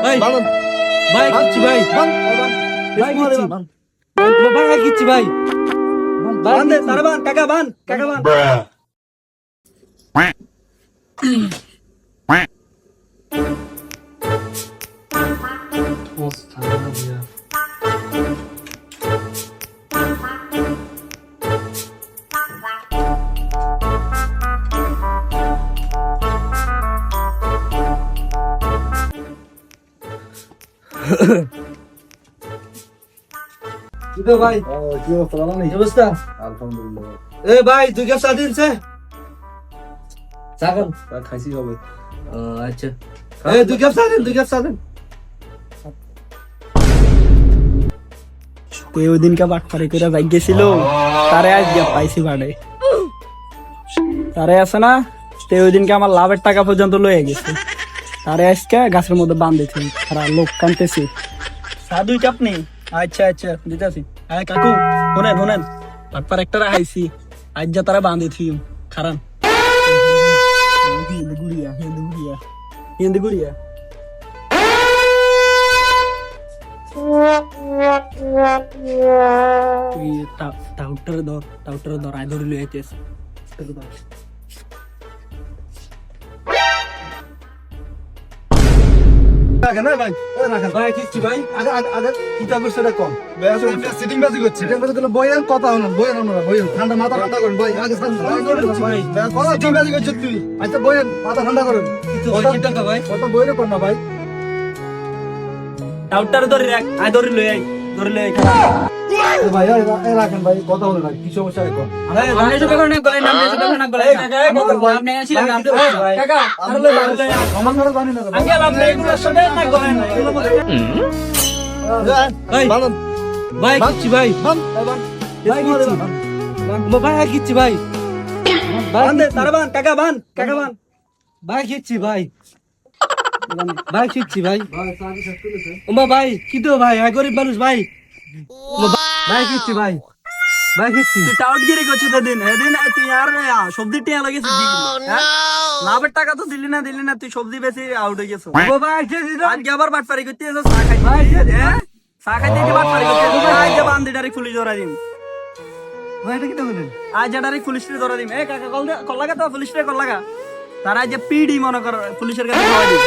ভাই কিচ্ছু ভাই ভাই কিচ্ছু ভাই কিচ্ছু ভাই বান দে তারা বান কাকা বান কিতো ভাই কি অবস্থা ভালো নেই? কি অবস্থা আলহামদুলিল্লাহ। এ ভাই দুই কাপ চা দিন সে চাগল খাইছি হবে। আচ্ছা এ দুই কাপ চা দিন তুই ওই দিনকে বাটপারি করে যাই গেছিল তারে আজ গিয়া পাইছি বাড়ে তারে আছে না তুই ওই দিনকে আমার লাভের টাকা পর্যন্ত লয়ে গেছে তারে আজকে গাছের মধ্যে বাঁধেছি সারা লোক কানতেছি দুই কাপ নেই আচ্ছা আচ্ছা দিতেছি হ্যাঁ কাকু শোনেন বাটপার একটা রাখাইছি আজ যা তারা বাঁধেছি খারান হিন্দি গুড়িয়া তুই টাউটারে ধর আয় ধরে লয়ে আইতেছ রাখেন না ভাই, রাখেন। ভাই কিচ্ছু ভাই আগে কিতা করছে এটা কম সিটিং বাজি করছে। এটা করে দিলে বইয়েন কথা হলো, বইয়েন আমরা বইয়েন। ঠান্ডা মাথা ঠান্ডা করেন ভাই। আগে সিটিং বাজি করছিস তুই। আচ্ছা বইয়েন, মাথা ঠান্ডা করেন। কি টাকা ভাই কত বইরে কর না ভাই। টাউটারে ধরে রাখ আয় ধরে লয়ে আই এ ভাই এই রাখেন ভাই, কথা হলো না। কি সমস্যা এখন? আমার ঘরে জানি না ভাই কিচ্ছু ভাই ভাই কিচ্ছু ভাই বান দে তারা বান কাকা বান ভাই কিচ্ছু ভাই ওমা ভাই কি তো ভাই গরিব মানুষ ভাই ভাই কিচ্ছু ভাই কিচ্ছু তুই টাউট গিরে করছিস এদিন তুই আর সবজি টিয়া লাগিয়েছিস লাভের টাকা তো দিলি না তুই সবজি বেশি আউট হয়ে গেছো আজকে আবার বাটপারি করতে এসো চা খাইতে চা খাইতে এসে বাটপারি করতে এসো আজকে বান্দি ডাইরেক্ট পুলিশ ধরা দিন ভাই এটা কি তো বলেন আজ ডাইরেক্ট পুলিশে ধরা দিন এ কাকা কল লাগা তো পুলিশে কল লাগা তারা যে পিডি মনে কর পুলিশের কাছে ধরা দিন